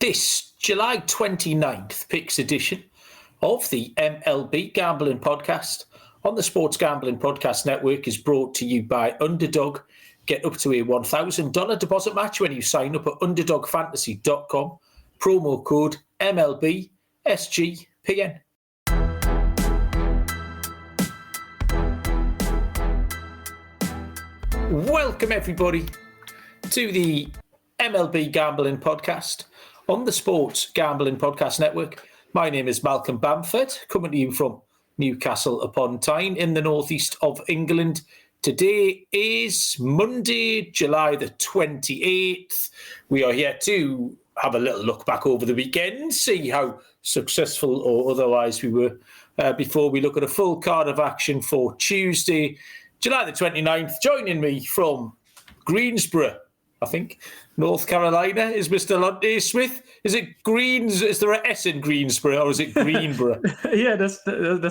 This July 29th picks edition of the MLB Gambling Podcast on the Sports Gambling Podcast Network is brought to you by Underdog. Get up to a $1,000 deposit match when you sign up at underdogfantasy.com. Promo code MLB SGPN. Welcome everybody to the MLB Gambling Podcast on the Sports Gambling Podcast Network. My name is Malcolm Bamford, coming to you from Newcastle upon Tyne in the northeast of England. Today is Monday, July the 28th. We are here to have a little look back over the weekend, see how successful or otherwise we were before we look at a full card of action for Tuesday, July the 29th. Joining me from Greensboro, I think, North Carolina, is Mr. Lonte Smith. Is it Greens? Is there an S in Greensboro or is it Greenboro? Yeah, that's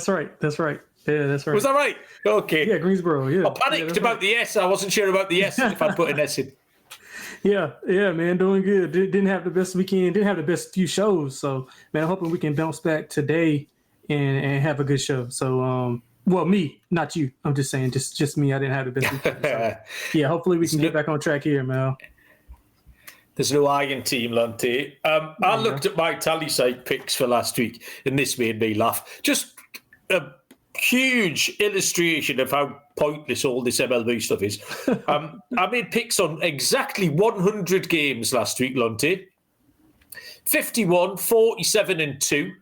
right. That's right. Yeah, that's right. Was that right? Okay. Yeah, Greensboro. Yeah. I panicked about the S. I wasn't sure about the S if I'd put an S in. Yeah, man, doing good. Didn't have the best weekend. Didn't have the best few shows. So, man, I'm hoping we can bounce back today and have a good show. So, well, me, not you. I'm just saying, just me. I didn't have the best weekend. So, yeah, hopefully we can get back on track here, man. There's no iron team, Lonte. I looked at my tally site picks for last week, and this made me laugh. Just a huge illustration of how pointless all this MLB stuff is. I made picks on exactly 100 games last week, Lonte. 51, 47 and 2.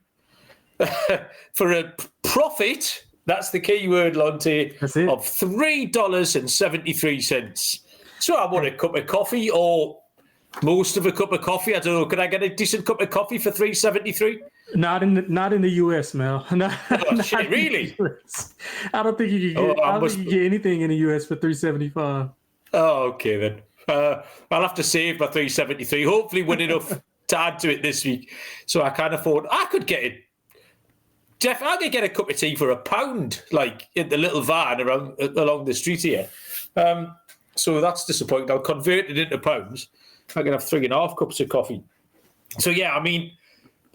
For a profit, that's the key word, Lonte, of $3.73. So I want a cup of coffee or most of a cup of coffee. I don't know. Can I get a decent cup of coffee for $3.73? Not in the US, Mel. Shit, really? I don't think you can get anything in the US for $3.75. Oh, okay then. I'll have to save my $3.73. Hopefully, win enough to add to it this week, so I can afford. I could get it. Jeff, I could get a cup of tea for £1, like in the little van along the street here. So that's disappointing. I'll convert it into pounds. I can have 3.5 cups of coffee. So yeah, I mean,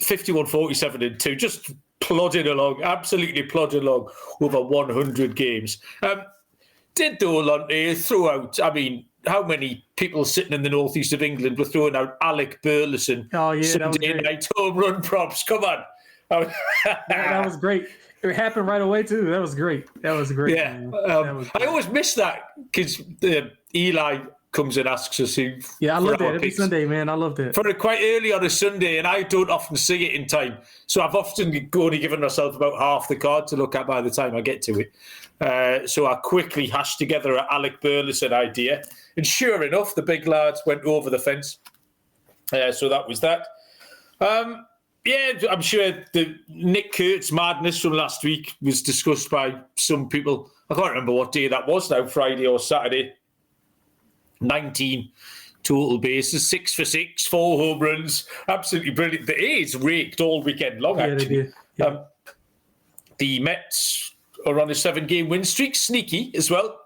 51, 47 and 2, just plodding along, absolutely plodding along over 100 games. Did though, Lonte, throw out, I mean, how many people sitting in the northeast of England were throwing out Alec Burleson Sunday night home run props? Come on. That was great. It happened right away too. That was great. Yeah, I always miss that because Eli comes and asks us who. Yeah, I love that every Sunday, man. I love that. For quite early on a Sunday, and I don't often see it in time, so I've often only given myself about half the card to look at by the time I get to it. So I quickly hashed together an Alec Burleson idea, and sure enough, the big lads went over the fence. So that was that. Yeah, I'm sure the Nick Kurtz madness from last week was discussed by some people. I can't remember what day that was now, Friday or Saturday. 19 total bases, 6 for 6, 4 home runs. Absolutely brilliant. The A's raked all weekend long, actually. Yeah. The Mets are on a 7-game win streak, sneaky as well.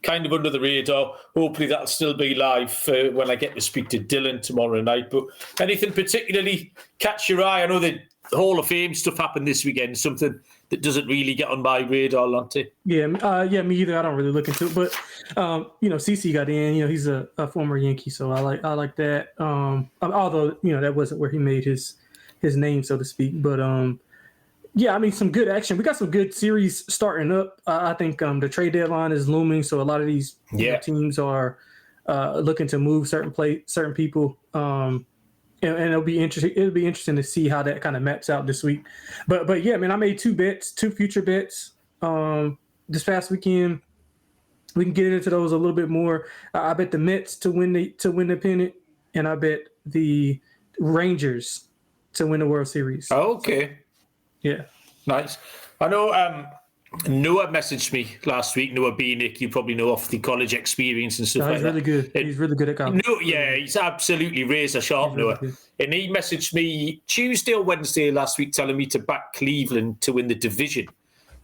Kind of under the radar. Hopefully that'll still be live when I get to speak to Dylan tomorrow night. But anything particularly catch your eye? I know the Hall of Fame stuff happened this weekend, something that doesn't really get on my radar, Lonte. Yeah, me either. I don't really look into it. But, CC got in. He's a former Yankee, so I like that. Although, that wasn't where he made his name, so to speak. But, yeah, I mean, some good action. We got some good series starting up. I think the trade deadline is looming, so a lot of these teams are looking to move certain people. And it'll be interesting. It'll be interesting to see how that kind of maps out this week. But yeah, man, I made 2 future bets this past weekend. We can get into those a little bit more. I bet the Mets to win the pennant, and I bet the Rangers to win the World Series. Oh, okay. Yeah. Nice. I know Noah messaged me last week. Noah Beanick, you probably know off the college experience and stuff like that. He's really good at college. No, yeah, he's absolutely razor sharp, Noah. Really, and he messaged me Tuesday or Wednesday last week telling me to back Cleveland to win the division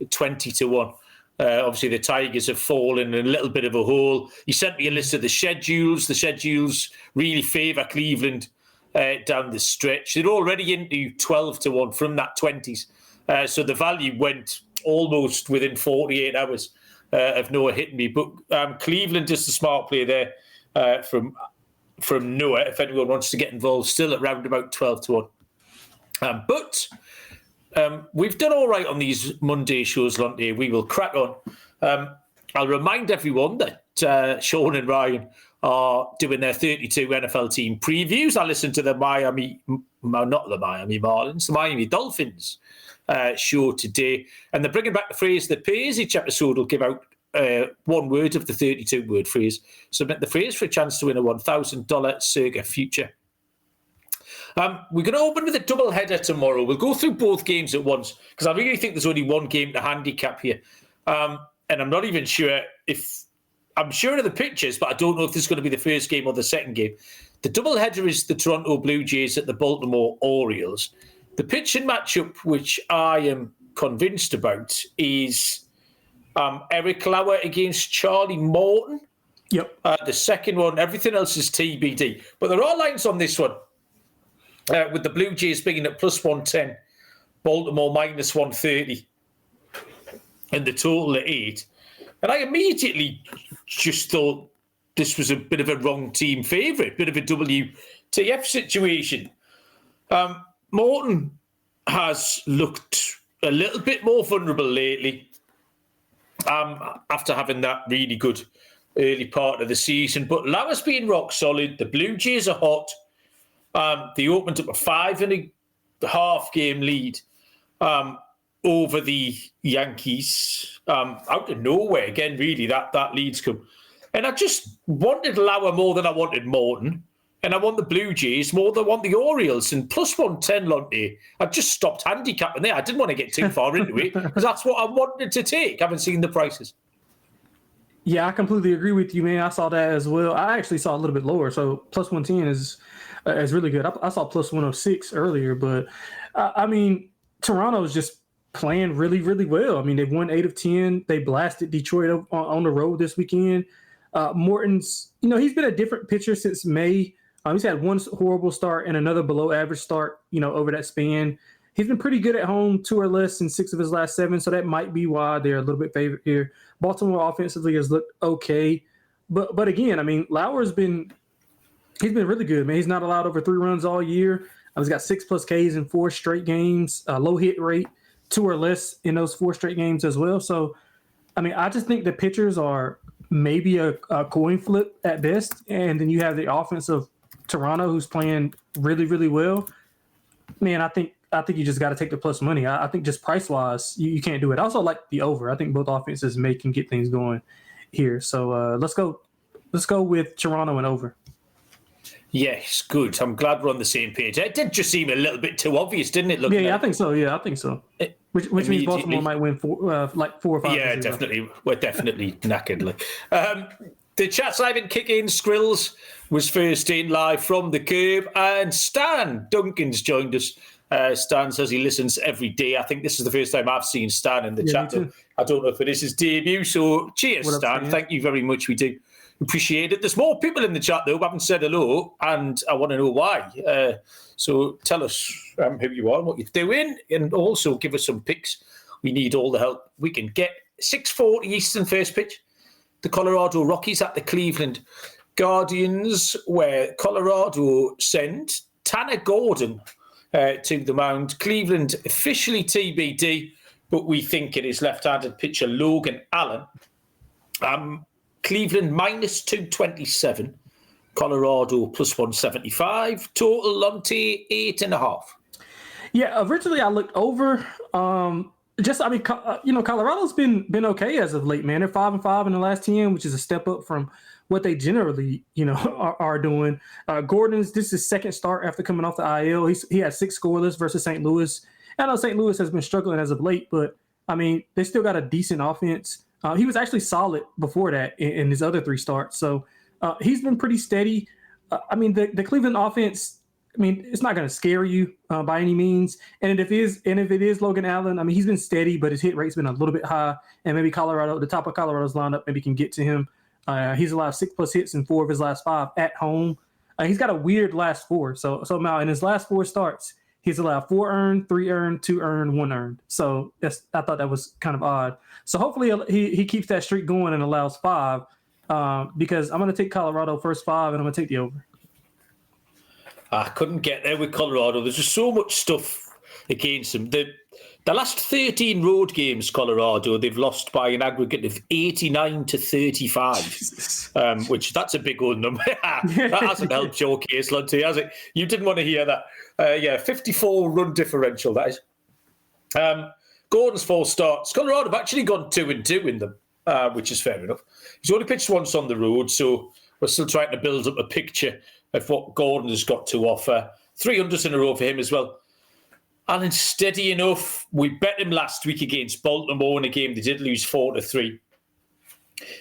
at 20-1. Obviously, the Tigers have fallen in a little bit of a hole. He sent me a list of the schedules. The schedules really favour Cleveland down the stretch. They're already into 12-1 from that 20s. So the value went almost within 48 hours of Noah hitting me. But Cleveland is the smart play there from Noah, if anyone wants to get involved, still at round about 12-1. But we've done all right on these Monday shows, Lonte. We will crack on. I'll remind everyone that Sean and Ryan are doing their 32 NFL team previews. I listened to the Miami Marlins, the Miami Dolphins show today, and they're bringing back the phrase that pays. Each episode will give out one word of the 32-word phrase. Submit the phrase for a chance to win a $1,000 Circa future. We're going to open with a double header tomorrow. We'll go through both games at once because I really think there's only one game to handicap here. And I'm not even sure I'm sure of the pictures, but I don't know if this is going to be the first game or the second game. The double header is the Toronto Blue Jays at the Baltimore Orioles. The pitching matchup, which I am convinced about, is Eric Lauer against Charlie Morton. Yep. The second one, everything else is TBD. But there are lines on this one. With the Blue Jays being at plus 110, Baltimore minus 130, and the total at 8. And I immediately just thought this was a bit of a wrong team favourite, bit of a WTF situation. Morton has looked a little bit more vulnerable lately after having that really good early part of the season. But Lauer's been rock solid. The Blue Jays are hot. They opened up a 5.5 game lead over the Yankees out of nowhere. Again, really, that lead's come. And I just wanted Lauer more than I wanted Morton. And I want the Blue Jays more than I want the Orioles. And plus 110, Lonte, I just stopped handicapping there. I didn't want to get too far into it because that's what I wanted to take. I haven't seen the prices. Yeah, I completely agree with you, man. I saw that as well. I actually saw a little bit lower. So plus 110 is really good. I saw plus 106 earlier. But, I mean, Toronto's just playing really, really well. I mean, they've won 8 of 10. They blasted Detroit on the road this weekend. Morton's, he's been a different pitcher since May. He's had one horrible start and another below average start, over that span. He's been pretty good at home, 2 or less in 6 of his last 7. So that might be why they're a little bit favored here. Baltimore offensively has looked okay. But again, I mean, he's been really good, man. He's not allowed over 3 runs all year. He's got 6+ Ks in 4 straight games, low hit rate, 2 or less in those 4 straight games as well. So, I mean, I just think the pitchers are maybe a coin flip at best. And then you have the offense of Toronto who's playing really, really well. Man, I think you just got to take the plus money. I think just price-wise, you can't do it. I also like the over. I think both offenses can get things going here. So let's go with Toronto and over. Yes, good. I'm glad we're on the same page. It did just seem a little bit too obvious, didn't it? Yeah, I think so. Yeah, I think so. Which means Baltimore might win 4 or 5. Yeah, definitely. We're definitely knackered. The chat's live and kick in. Skrills was first in live from the curb, and Stan Duncan's joined us. Stan says he listens every day. I think this is the first time I've seen Stan in the chat. I don't know if it is his debut. So cheers, Stan. Thank you very much. We do appreciate it. There's more people in the chat, though, who haven't said hello, and I want to know why. So tell us who you are and what you're doing, and also give us some picks. We need all the help we can get. 6:40 Eastern first pitch. The Colorado Rockies at the Cleveland Guardians, where Colorado sent Tanner Gordon to the mound. Cleveland officially TBD, but we think it is left-handed pitcher Logan Allen. Cleveland minus 227, Colorado plus 175, total Lonte 8.5. Yeah, originally I looked over. Colorado's been okay as of late, man. They're 5-5 in the last 10, which is a step up from what they generally, are doing. Gordon's, this is his second start after coming off the IL. He had 6 scoreless versus St. Louis. I know St. Louis has been struggling as of late, but I mean, they still got a decent offense. He was actually solid before that in his other 3 starts. So he's been pretty steady. The Cleveland offense, it's not going to scare you by any means. And if it is Logan Allen, he's been steady, but his hit rate's been a little bit high. And maybe the top of Colorado's lineup maybe can get to him. He's allowed 6+ hits in 4 of his last 5 at home. He's got a weird last four. So Mal, in his last four starts, he's allowed 4 earned, 3 earned, 2 earned, 1 earned. So I thought that was kind of odd. So hopefully he keeps that streak going and allows 5, because I'm going to take Colorado first 5, and I'm going to take the over. I couldn't get there with Colorado. There's just so much stuff against them. The last 13 road games, Colorado, they've lost by an aggregate of 89-35, which that's a big old number. That hasn't helped your case, Lonte, has it? You didn't want to hear that. 54-run differential, that is. Gordon's 4 starts. Colorado have actually gone 2-2 in them, which is fair enough. He's only pitched once on the road, so we're still trying to build up a picture of what Gordon has got to offer. 300s in a row for him as well. And steady enough, we bet him last week against Baltimore in a game they did lose 4-3.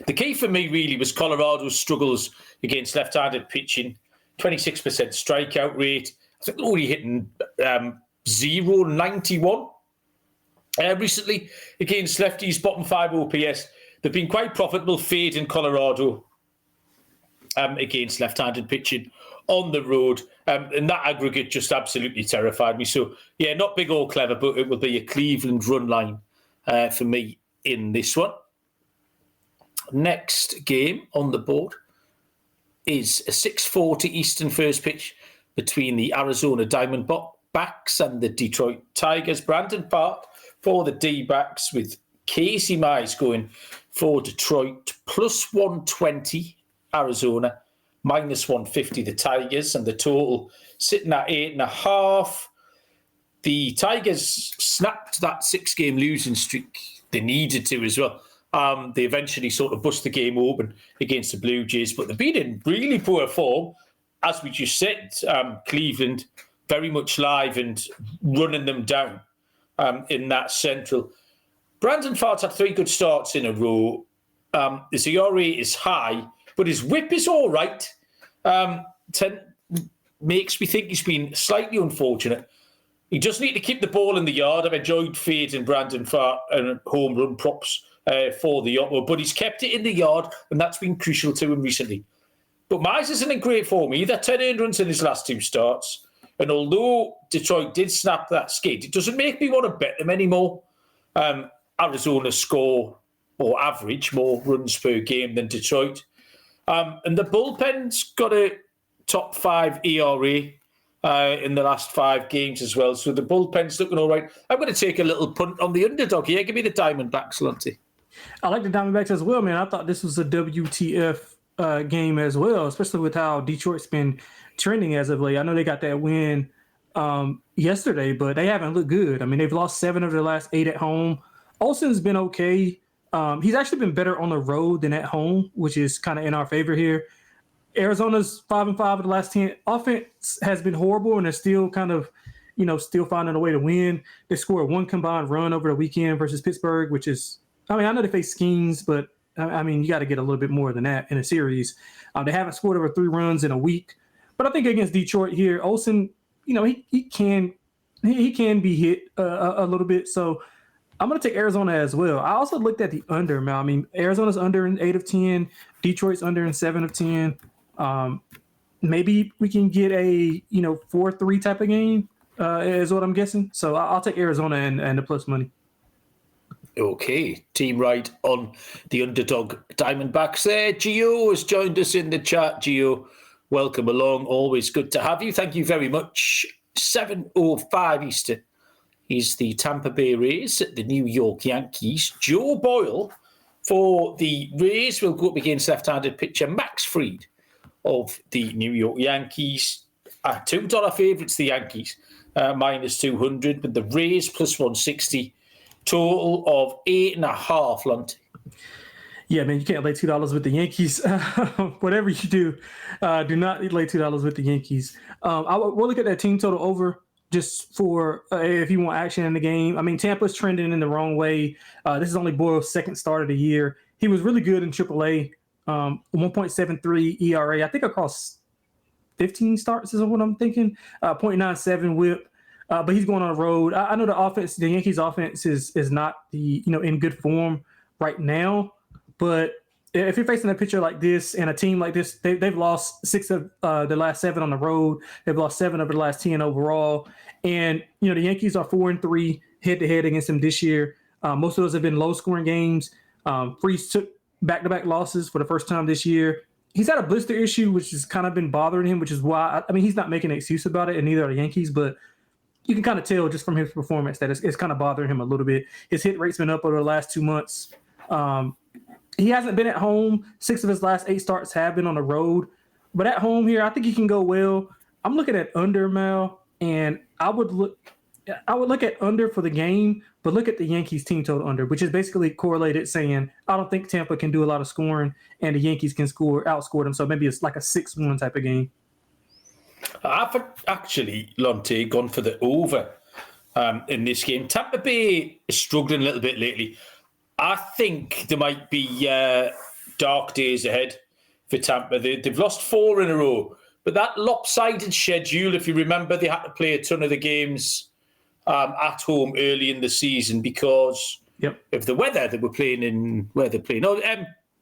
The key for me really was Colorado's struggles against left-handed pitching, 26% strikeout rate. I think they're only hitting 0.91 recently against lefties, bottom 5 OPS. They've been quite profitable fading Colorado against left-handed pitching on the road, and that aggregate just absolutely terrified me. So, yeah, not big or clever, but it will be a Cleveland run line for me in this one. Next game on the board is a 6:40 Eastern first pitch between the Arizona Diamondbacks and the Detroit Tigers. Brandon Park for the D-backs, with Casey Mize going for Detroit, plus 120 Arizona, minus 150 the Tigers, and the total sitting at 8.5. The Tigers snapped that 6-game losing streak. They needed to as well. They eventually sort of bust the game open against the Blue Jays, but they've been in really poor form. As we just said, Cleveland very much live and running them down in that central. Brandon Pfaadt's had 3 good starts in a row. His ERA is high, but his whip is all right. Makes me think he's been slightly unfortunate. He does need to keep the ball in the yard. I've enjoyed fading Brandon Pfaadt and home run props for the upward, but he's kept it in the yard, and that's been crucial to him recently. But Mize isn't in great form either. 10 earned runs in his last 2 starts. And although Detroit did snap that skid, it doesn't make me want to bet them anymore. Arizona score or average more runs per game than Detroit. And the bullpen's got a top 5 ERA in the last 5 games as well. So the bullpen's looking all right. I'm going to take a little punt on the underdog here. Give me the Diamondbacks, Lonte. I like the Diamondbacks as well, man. I thought this was a WTF game as well, especially with how Detroit's been trending as of late. I know they got that win yesterday, but they haven't looked good. I mean, they've lost 7 of their last 8 at home. Olsen's been okay. He's actually been better on the road than at home, which is kind of in our favor here. Arizona's 5-5 of the last 10. Offense has been horrible, and they're still kind of, still finding a way to win. They scored 1 combined run over the weekend versus Pittsburgh, which is, I mean, I know they face Skeens, but I mean, you got to get a little bit more than that in a series. They haven't scored over 3 runs in a week. But I think against Detroit here, Olsen, he can be hit a little bit. So I'm going to take Arizona as well. I also looked at the under, man. I mean, Arizona's under in 8 of 10. Detroit's under in 7 of 10. Maybe we can get a 4-3 type of game is what I'm guessing. So I'll take Arizona and the plus money. Okay, team right on the underdog Diamondbacks there. Gio has joined us in the chat. Gio, welcome along. Always good to have you. Thank you very much. 7:05 Eastern is the Tampa Bay Rays at the New York Yankees. Joe Boyle for the Rays will go up against left-handed pitcher Max Fried of the New York Yankees. $2 favourites, the Yankees, minus 200, but the Rays plus 160. Total of 8.5, Lonte. Yeah, man, you can't lay $2 with the Yankees. Whatever you do, do not lay $2 with the Yankees. We'll look at that team total over just for if you want action in the game. I mean, Tampa's trending in the wrong way. This is only Boyle's 2nd start of the year. He was really good in AAA, 1.73 ERA, I think across 15 starts is what I'm thinking, 0.97 whip. But he's going on the road. I know the Yankees offense is not in good form right now, but if you're facing a pitcher like this and a team like this, they've lost 6 of the last 7 on the road. They've lost 7 of the last 10 overall. And, the Yankees are 4-3 head-to-head against them this year. Most of those have been low-scoring games. Freese took back-to-back losses for the first time this year. He's had a blister issue, which has kind of been bothering him, which is why, he's not making an excuse about it, and neither are the Yankees, but you can kind of tell just from his performance that it's kind of bothering him a little bit. His hit rate's been up over the last 2 months. He hasn't been at home. 6 of his last 8 starts have been on the road. But at home here, I think he can go well. I'm looking at under, Mal, and I would look at under for the game, but look at the Yankees team total under, which is basically correlated saying, I don't think Tampa can do a lot of scoring and the Yankees can outscore them. So maybe it's like a 6-1 type of game. I've actually, Lonte, gone for the over in this game. Tampa Bay is struggling a little bit lately. I think there might be dark days ahead for Tampa. They've lost 4 in a row, but that lopsided schedule, if you remember, they had to play a ton of the games at home early in the season because of the weather. They were playing in where they're playing.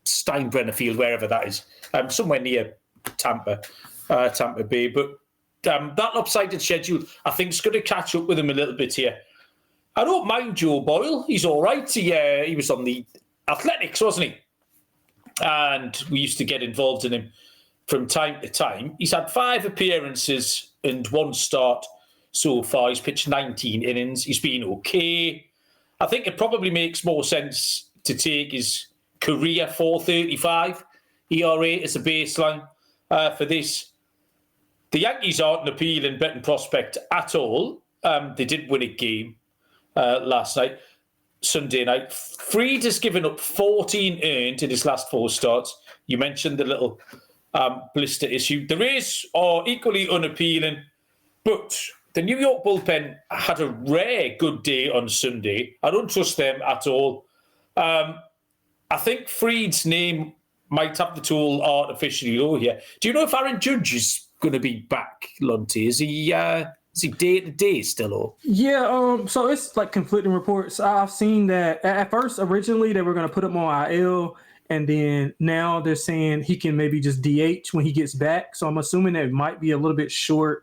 Steinbrenner Field, wherever that is, somewhere near Tampa Bay. But that lopsided schedule, I think, is going to catch up with them a little bit here. I don't mind Joe Boyle. He's all right. He was on the Athletics, wasn't he? And we used to get involved in him from time to time. He's had 5 appearances and 1 start so far. He's pitched 19 innings. He's been okay. I think it probably makes more sense to take his career 4.35 ERA as a baseline for this. The Yankees aren't an appealing betting prospect at all. They did win a game last night, Sunday night. Fried has given up 14 earned in his last 4 starts. You mentioned the little blister issue. The Rays are equally unappealing, but the New York bullpen had a rare good day on Sunday. I don't trust them at all. I think Fried's name might have the toll artificially low here. Do you know if Aaron Judge is going to be back, Lonte? Is he day-to-day still? Or? Yeah, so it's like conflicting reports. I've seen that at first, originally, they were going to put him on IL, and then now they're saying he can maybe just DH when he gets back. So I'm assuming that it might be a little bit short-lived.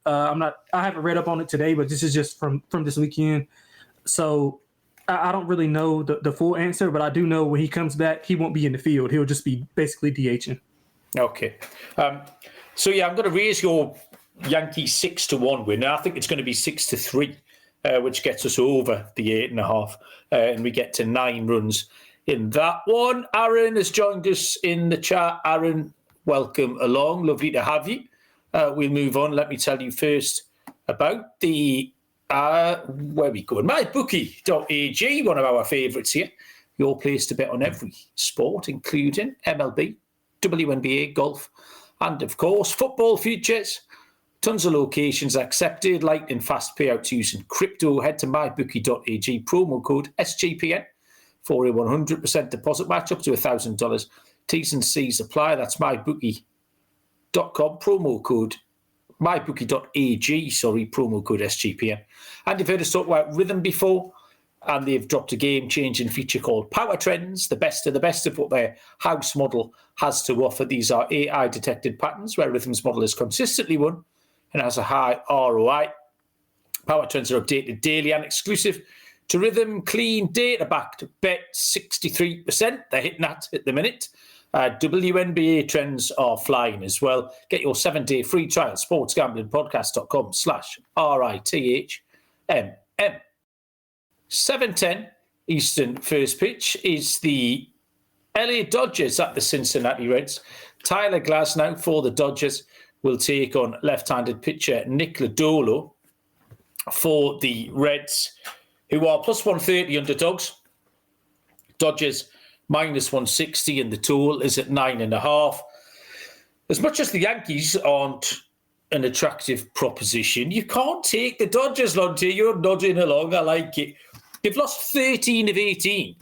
I haven't read up on it today, but this is just from this weekend. So I don't really know the full answer, but I do know when he comes back, he won't be in the field. He'll just be basically DHing. Okay. I'm going to raise your Yankees 6-1 win. I think it's going to be 6-3, which gets us over the 8.5, and we get to 9 runs in that one. Aaron has joined us in the chat. Aaron, welcome along. Lovely to have you. We'll move on. Let me tell you first about the where we go. MyBookie.ag, one of our favourites here. Your place to bet on every sport, including MLB, WNBA, golf, and of course, football futures. Tons of locations accepted, light and fast payouts using crypto. Head to mybookie.ag, promo code SGPN for a 100% deposit match up to $1,000. T's and C's apply. That's mybookie.com, promo code mybookie.ag, promo code SGPN. And you've heard us talk about Rhythm before, and they've dropped a game-changing feature called Power Trends, the best of what their house model has to offer. These are AI-detected patterns where Rhythm's model has consistently won and has a high ROI. Power Trends are updated daily and exclusive to Rhythm. Clean data-backed bet, 63%. They're hitting that at the minute. WNBA trends are flying as well. Get your 7-day free trial, sportsgamblingpodcast.com/RITHMM. 7:10 Eastern first pitch is the LA Dodgers at the Cincinnati Reds. Tyler Glasnow for the Dodgers will take on left-handed pitcher Nick Lodolo for the Reds, who are plus 130 underdogs. Dodgers minus 160, and the total is at 9.5. As much as the Yankees aren't an attractive proposition, you can't take the Dodgers, Lonte. You're nodding along. I like it. They've lost 13 of 18.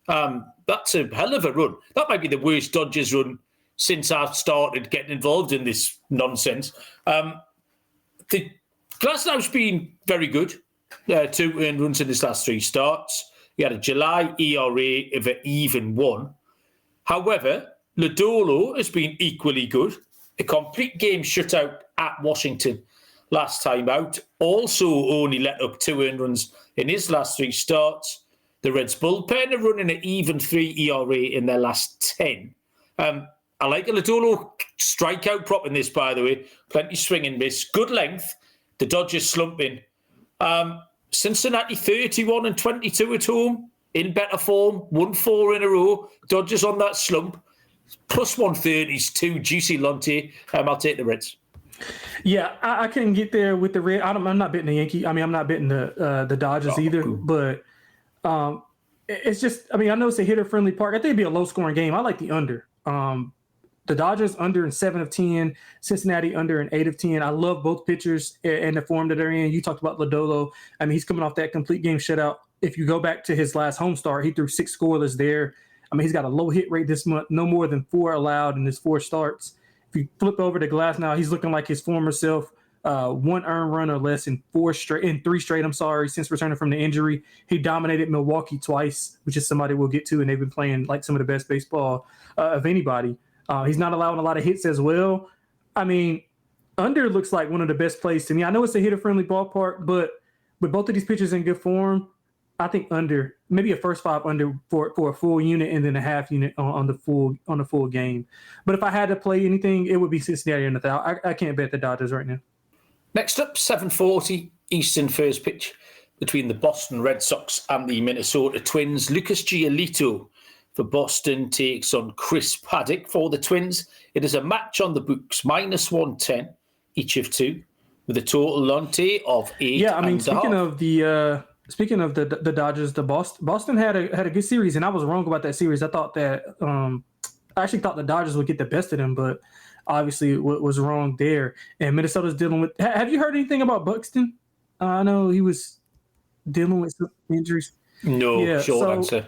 That's a hell of a run. That might be the worst Dodgers run since I've started getting involved in this nonsense. The Glasnow's been very good. 2 earned runs in his last 3 starts. He had a July ERA of an even 1. However, Lodolo has been equally good. A complete game shutout at Washington last time out. Also only let up 2 earned runs in his last 3 starts. The Reds bullpen are running an even 3 ERA in their last 10. I like a Lodolo strikeout prop in this, by the way. Plenty swing and miss. Good length. The Dodgers slumping. Cincinnati 31-22 at home. In better form. Won 4 in a row. Dodgers on that slump. Plus 130 is too juicy, Lonte. I'll take the Reds. Yeah, I couldn't get there with the Red. I'm not betting the Yankee. I mean, I'm not betting the Dodgers either. Cool. But it's just, I mean, I know it's a hitter-friendly park. I think it'd be a low-scoring game. I like the under. The Dodgers under in 7 of 10. Cincinnati under in 8 of 10. I love both pitchers and the form that they're in. You talked about Lodolo. I mean, he's coming off that complete game shutout. If you go back to his last home start, he threw 6 scoreless there. I mean, he's got a low hit rate this month, no more than 4 allowed in his 4 starts. If you flip over the glass now, he's looking like his former self. 1 earned run or less in 3 straight. Since returning from the injury. He dominated Milwaukee twice, which is somebody we'll get to, and they've been playing like some of the best baseball of anybody. He's not allowing a lot of hits as well. I mean, under looks like one of the best plays to me. I know it's a hitter-friendly ballpark, but with both of these pitchers in good form, I think under, maybe a first 5 under for a full unit and then a half unit on the full game. But if I had to play anything, it would be Cincinnati and I can't bet the Dodgers right now. Next up, 7:40 Eastern first pitch between the Boston Red Sox and the Minnesota Twins. Lucas Giolito for Boston takes on Chris Paddock for the Twins. It is a match on the books, minus 110 each of 2, with a total Lonte of 8. Yeah, I mean, speaking of the Dodgers, Boston had a good series, and I was wrong about that series. I thought that I actually thought the Dodgers would get the best of them, but obviously was wrong there. And Minnesota's dealing with. Have you heard anything about Buxton? I know he was dealing with some injuries. No, yeah, short answer.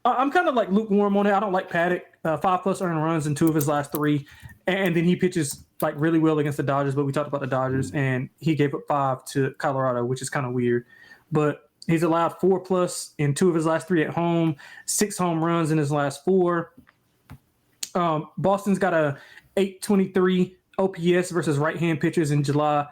I'm kind of like lukewarm on it. I don't like Paddock. 5+ earned runs in 2 of his last 3, and then he pitches like really well against the Dodgers. But we talked about the Dodgers, and he gave up 5 to Colorado, which is kind of weird. But he's allowed 4+ in 2 of his last 3 at home, 6 home runs in his last 4. Boston's got a 823 OPS versus right-hand pitchers in July.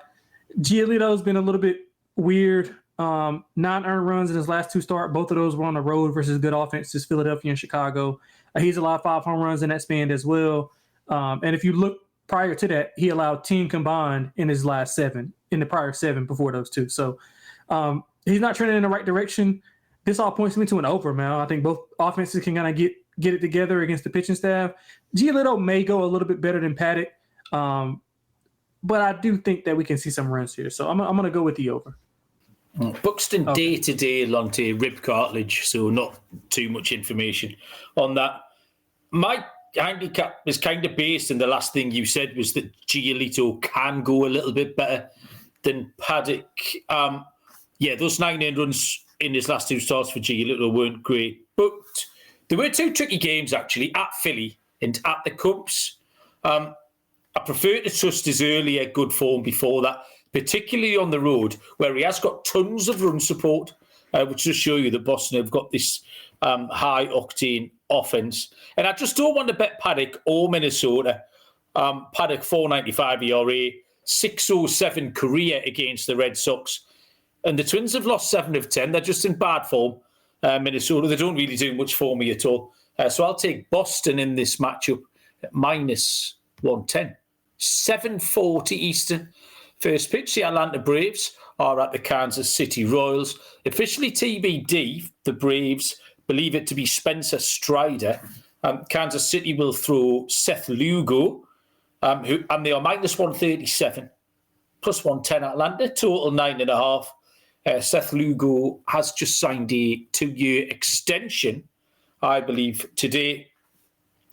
Giolito's been a little bit weird. 9 earned runs in his last 2 starts. Both of those were on the road versus good offenses, Philadelphia and Chicago. He's allowed 5 home runs in that span as well. And if you look prior to that, he allowed 10 combined in his last 7, in the prior 7 before those 2. So he's not trending in the right direction. This all points me to an over, man. I think both offenses can kind of get it together against the pitching staff. Giolito may go a little bit better than Paddock, but I do think that we can see some runs here. So I'm going to go with the over. Buxton day-to-day, Lonte, rib cartilage, so not too much information on that. My handicap is kind of based on the last thing you said, was that Giolito can go a little bit better than Paddock. Those 9 earned runs in his last 2 starts for Giolito weren't great, but there were 2 tricky games, actually, at Philly and at the Cubs. I prefer to trust his earlier good form before that, particularly on the road, where he has got tons of run support, which does show you that Boston have got this high-octane offense. And I just don't want to bet Paddock or Minnesota. Paddock, 4.95 ERA, 6.07 career against the Red Sox. And the Twins have lost 7 of 10. They're just in bad form. Minnesota, they don't really do much for me at all. So I'll take Boston in this matchup at minus 110. 7:40 Eastern. First pitch, the Atlanta Braves are at the Kansas City Royals. Officially TBD, the Braves believe it to be Spencer Strider. Kansas City will throw Seth Lugo, and they are minus 137. Plus 110 Atlanta, total 9.5. Seth Lugo has just signed a 2-year extension, I believe, today.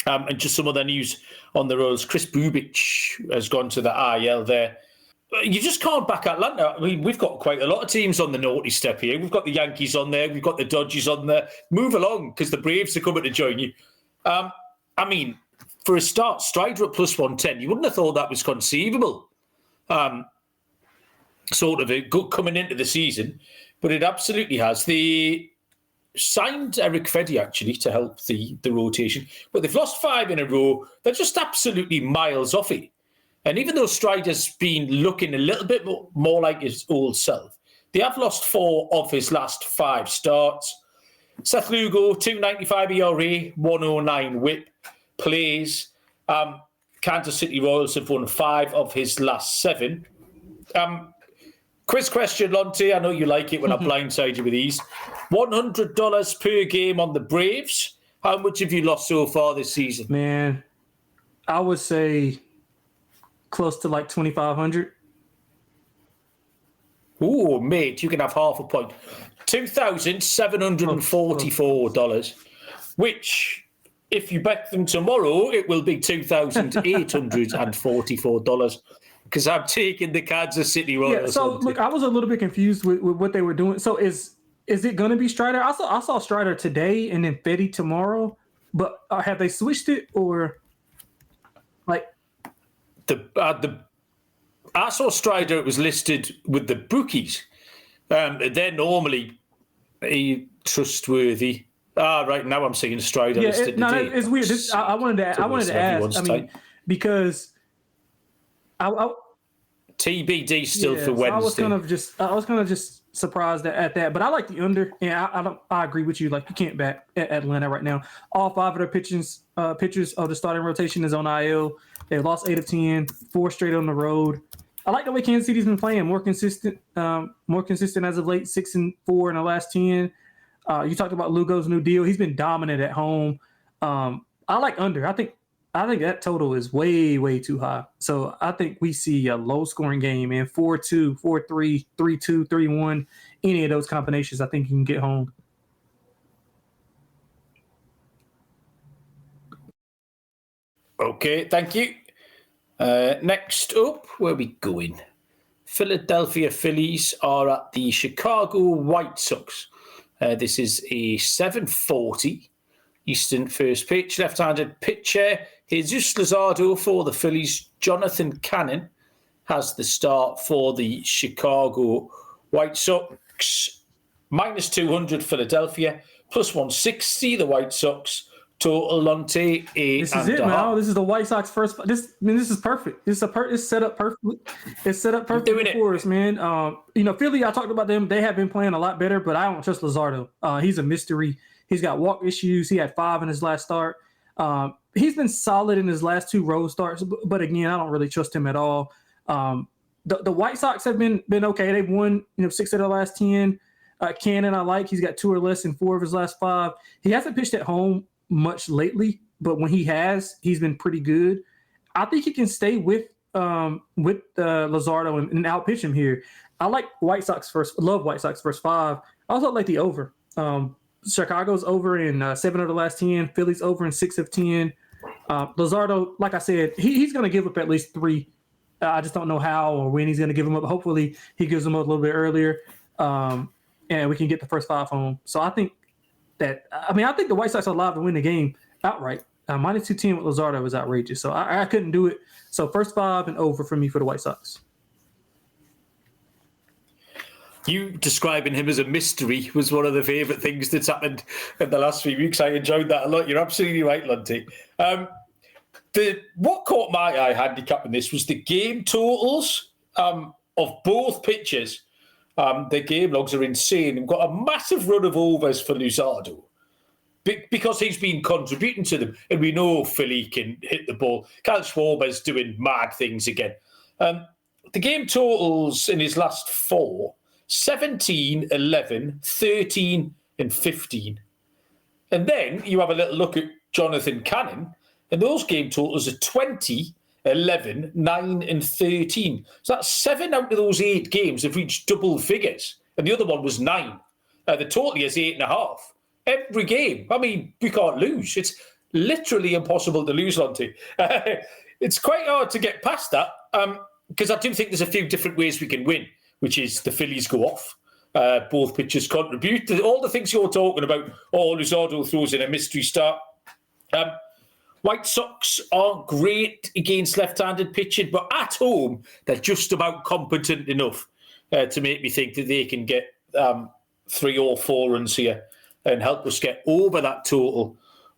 And just some other news on the Royals. Chris Bubic has gone to the IL there. You just can't back Atlanta. I mean, we've got quite a lot of teams on the naughty step here. We've got the Yankees on there. We've got the Dodgers on there. Move along, because the Braves are coming to join you. I mean, for a start, Strider at plus 110, you wouldn't have thought that was conceivable. Sort of a good coming into the season, but it absolutely has. The signed Eric Feddy, actually, to help the rotation. But they've lost 5 in a row. They're just absolutely miles off it. And even though Strider's been looking a little bit more like his old self, they have lost 4 of his last 5 starts. Seth Lugo, 2.95 ERA, 109 whip, plays. Kansas City Royals have won 5 of his last 7. Quiz question, Lonte. I know you like it when I blindside you with these. $100 per game on the Braves. How much have you lost so far this season? Man, I would say close to like 2,500. Ooh, mate, you can have half a point. $2,744, which, if you bet them tomorrow, it will be $2,844 because I'm taking the Kansas City Royals. Yeah, so look, I was a little bit confused with what they were doing. So is it going to be Strider? I saw Strider today and then Feddy tomorrow, but have they switched it or like I saw Strider. It was listed with the bookies. They're normally trustworthy. Right now I'm seeing Strider listed today. It's weird. I wanted to ask. I mean, because TBD still for Wednesday. So I was kind of just surprised at that, but I like the under, and I agree with you. Like, you can't back Atlanta right now. All 5 of their pitchers of the starting rotation is on IL. They've lost 8 of 10, 4 straight on the road. I like the way Kansas City's been playing, more consistent as of late, 6-4 in the last 10. You talked about Lugo's new deal. He's been dominant at home. I like under. I think that total is way, way too high. So I think we see a low-scoring game, man. 4-2, 4-3, 3-2, 3-1. Any of those combinations, I think you can get home. Okay, thank you. Next up, where are we going? Philadelphia Phillies are at the Chicago White Sox. This is a 7:40 Eastern first pitch. Left-handed pitcher Jesus Luzardo for the Phillies. Jonathan Cannon has the start for the Chicago White Sox. Minus 200 Philadelphia, plus 160 the White Sox. Total Lonte. This is it, man. This is the White Sox first. This is perfect. It's set up perfectly. It's set up perfectly for us, man. Philly. I talked about them. They have been playing a lot better, but I don't trust Luzardo. He's a mystery. He's got walk issues. He had 5 in his last start. He's been solid in his last 2 road starts, but again, I don't really trust him at all. The White Sox have been okay. They've won 6 of the last 10. Cannon, I like. He's got 2 or less in 4 of his last 5. He hasn't pitched at home much lately, but when he has, he's been pretty good. I think he can stay with Luzardo and outpitch him here. I like White Sox first. Love White Sox first 5. I also like the over. Chicago's over in 7 of the last 10. Philly's over in 6 of 10. Luzardo, like I said, he's going to give up at least 3. I just don't know how or when he's going to give them up. Hopefully, he gives them up a little bit earlier, and we can get the first 5 home. So I think the White Sox are alive to win the game outright. Minus 210 with Luzardo is outrageous. So I couldn't do it. So first 5 and over for me for the White Sox. You describing him as a mystery was one of the favourite things that's happened in the last few weeks. I enjoyed that a lot. You're absolutely right, Lonte. What caught my eye handicapping this was the game totals of both pitchers. Their game logs are insane. We've got a massive run of overs for Luzardo because he's been contributing to them. And we know Philly can hit the ball. Kyle Schwarber's doing mad things again. The game totals in his last 4, 17, 11, 13 and 15. And then you have a little look at Jonathan Cannon, and those game totals are 20, 11, 9 and 13. So that's 7 out of those 8 games have reached double figures. And the other one was 9. The total is 8.5. Every game. I mean, we can't lose. It's literally impossible to lose, Lonte. It's quite hard to get past that because I do think there's a few different ways we can win, which is the Phillies go off. Both pitchers contribute. All the things you're talking about, Luzardo throws in a mystery start. White Sox aren't great against left-handed pitching, but at home, they're just about competent enough to make me think that they can get 3 or 4 runs here and help us get over that total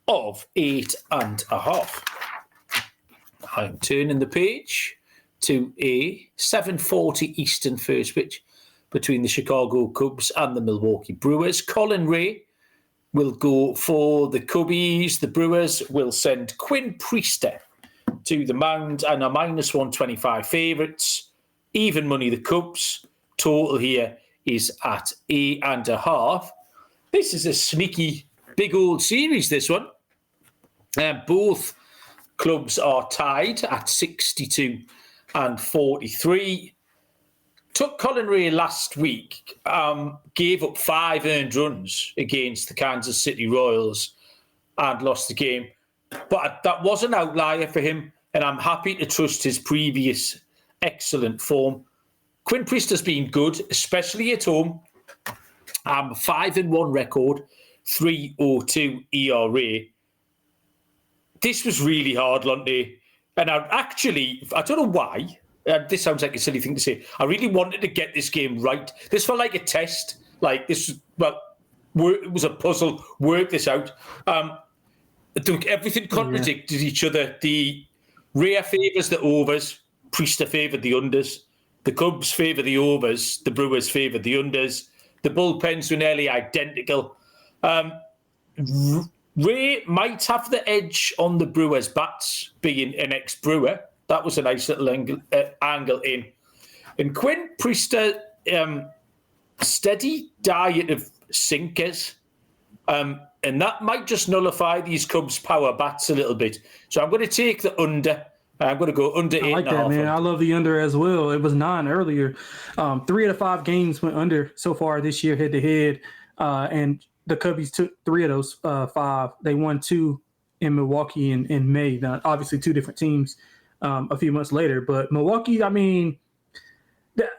of 8.5. I'm turning the page to a 7:40 Eastern first pitch between the Chicago Cubs and the Milwaukee Brewers. Colin Ray will go for the Cubbies. The Brewers will send Quinn Priester to the mound and are -125 favourites. Even money, the Cubs. Total here is at 8.5. This is a sneaky, big old series, this one. Both clubs are tied at 62 and 43. Took Colin Ray last week, gave up 5 earned runs against the Kansas City Royals and lost the game. But that was an outlier for him, and I'm happy to trust his previous excellent form. Quinn Priester's been good, especially at home. 5-1 record, 3.02 ERA. This was really hard, Lonte. And I don't know why. This sounds like a silly thing to say. I really wanted to get this game right. This felt like a test. Like this, it was a puzzle. Work this out. Everything contradicted each other. The Ray favours the overs. Priester favoured the unders. The Cubs favour the overs. The Brewers favour the unders. The bullpens were nearly identical. Ray might have the edge on the Brewers' bats, being an ex-Brewer. That was a nice little angle in. And Quinn Priester, steady diet of sinkers. And that might just nullify these Cubs' power bats a little bit. So I'm going to take the under. I'm going to go under 8.5. I like that, man. I love the under as well. It was 9 earlier. 3 out of 5 games went under so far this year, head-to-head. And the Cubbies took 3 of those 5. They won 2 in Milwaukee in May. Now, obviously, 2 different teams a few months later. But Milwaukee, I mean,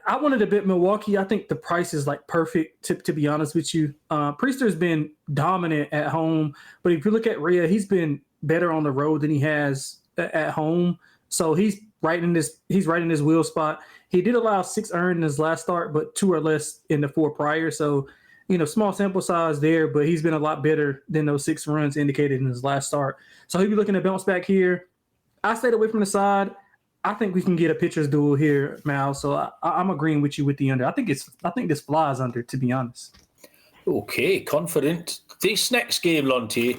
I wanted to bet Milwaukee. I think the price is like perfect, to be honest with you. Priester's been dominant at home. But if you look at Rhea, he's been better on the road than he has at home. So he's right in this wheel spot. He did allow 6 earned in his last start, but 2 or less in the 4 prior. So, small sample size there, but he's been a lot better than those 6 runs indicated in his last start. So he'll be looking to bounce back here. I stayed away from the side. I think we can get a pitcher's duel here, Mal. So I'm agreeing with you with the under. I think this flies under, to be honest. Okay, confident. This next game, Lonte,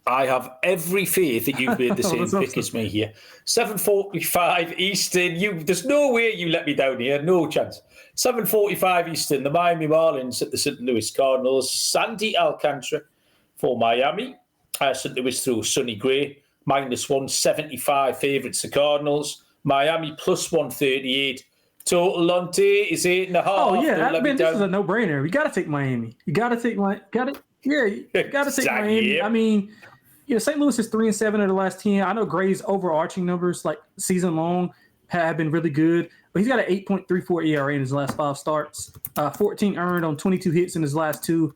I have every faith that you've made the same pick as me here. 7:45 Eastern. There's no way you let me down here. No chance. 7:45 Eastern. The Miami Marlins at the St. Louis Cardinals. Sandy Alcantara for Miami. St. Louis through Sonny Gray. -175 favourites the Cardinals. Miami +138. Total, Lonte, is 8.5. Oh yeah, this is a no-brainer. You got to take Miami. You got to take Miami. Yeah. I mean, St. Louis is 3-7 in the last 10. I know Gray's overarching numbers, like season long, have been really good, but he's got an 8.34 ERA in his last 5 starts, 14 earned on 22 hits in his last 2.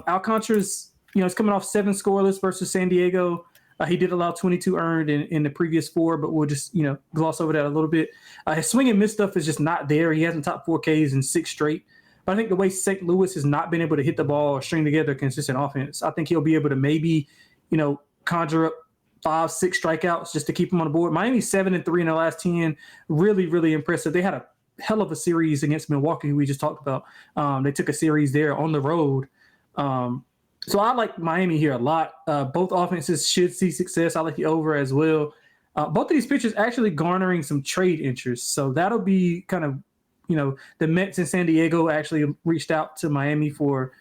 Alcantara's, he's coming off 7 scoreless versus San Diego. He did allow 22 earned in the previous 4, but we'll just, gloss over that a little bit. His swing and miss stuff is just not there. He hasn't topped 4Ks in 6 straight. But I think the way St. Louis has not been able to hit the ball or string together consistent offense, I think he'll be able to maybe, conjure up 5-6 strikeouts just to keep him on the board. Miami's 7-3 in the last 10. Really, really impressive. They had a hell of a series against Milwaukee, who we just talked about. They took a series there on the road. So I like Miami here a lot. Both offenses should see success. I like the over as well. Both of these pitchers actually garnering some trade interest. So that'll be kind of, the Mets in San Diego actually reached out to Miami for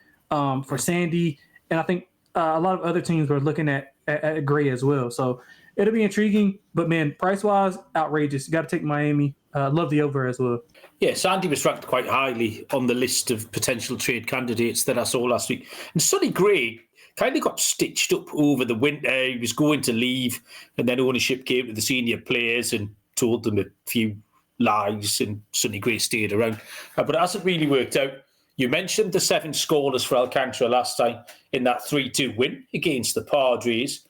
Sandy. And I think a lot of other teams were looking at Gray as well. So it'll be intriguing. But, man, price-wise, outrageous. You got to take Miami. Love the over as well. Yeah, Sandy was ranked quite highly on the list of potential trade candidates that I saw last week. And Sonny Gray kind of got stitched up over the winter. He was going to leave, and then ownership came to the senior players and told them a few lies, and Sonny Gray stayed around. But it hasn't really worked out. You mentioned the 7 scoreless for Alcantara last time in that 3-2 win against the Padres.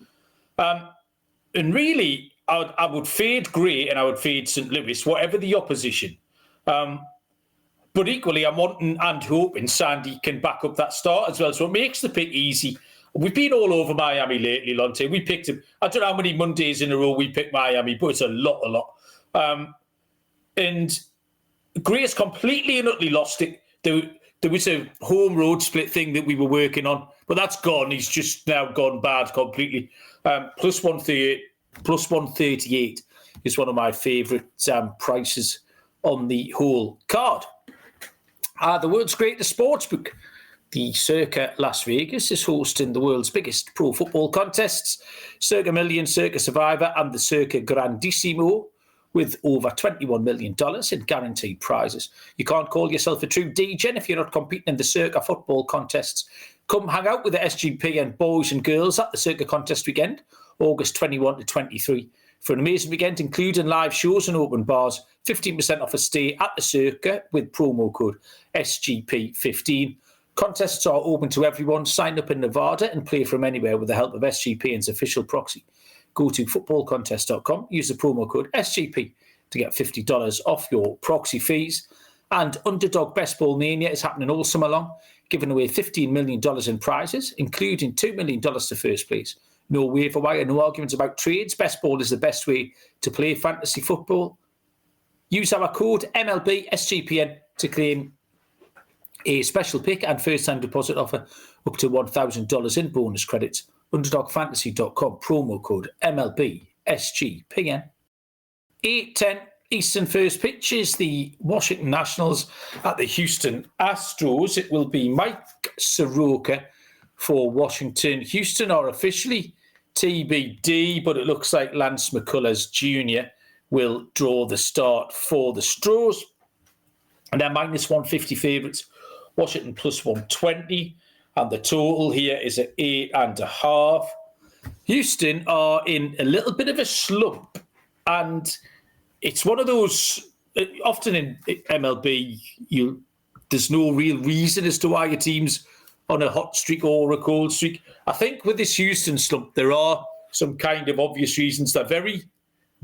And really, I would fade Gray and I would fade St. Louis, whatever the opposition. But But equally, I'm wanting and hoping Sandy can back up that start as well. So it makes the pick easy. We've been all over Miami lately, Lonte. We picked him. I don't know how many Mondays in a row we picked Miami, but it's a lot. And Gray's completely and utterly lost it. There was a home road split thing that we were working on, but that's gone. He's just now gone bad completely. Plus 138 is one of my favourite prices on the whole card. The world's greatest sportsbook, the Circa Las Vegas, is hosting the world's biggest pro football contests, Circa Million, Circa Survivor, and the Circa Grandissimo, with over $21 million in guaranteed prizes. You can't call yourself a true degen if you're not competing in the Circa football contests. Come hang out with the SGPN boys and girls at the Circa contest weekend, August 21 to 23. For an amazing weekend, including live shows and open bars, 15% off a stay at the Circa with promo code SGP15. Contests are open to everyone. Sign up in Nevada and play from anywhere with the help of SGPN's official proxy. Go to footballcontest.com, use the promo code SGP to get $50 off your proxy fees. And Underdog Best Ball Mania is happening all summer long, giving away $15 million in prizes, including $2 million to first place. No waiver wire, no arguments about trades. Best Ball is the best way to play fantasy football. Use our code MLB SGPN to claim a special pick and first-time deposit offer up to $1,000 in bonus credits. UnderdogFantasy.com, promo code MLB SGPN. 8:10 Eastern first pitch is the Washington Nationals at the Houston Astros. It will be Mike Soroka for Washington. Houston are officially TBD, but it looks like Lance McCullers Jr. will draw the start for the Stros. And they're minus 150 favourites. Washington plus 120. And the total here is at 8.5. Houston are in a little bit of a slump. And it's one of those, often in MLB, there's no real reason as to why your team's on a hot streak or a cold streak. I think with this Houston slump, there are some kind of obvious reasons. They're very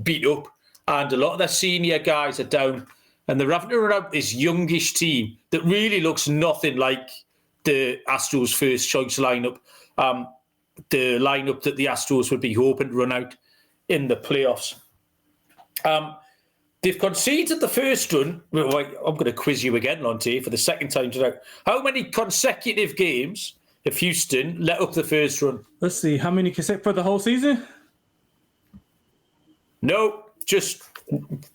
beat up, and a lot of their senior guys are down, and they're having to run out this youngish team that really looks nothing like the Astros' first choice lineup, the lineup that the Astros would be hoping to run out in the playoffs. They've conceded the first run. I'm going to quiz you again, Lonte, for the second time tonight. How many consecutive games have Houston let up the first run? Let's see. How many for the whole season? No, just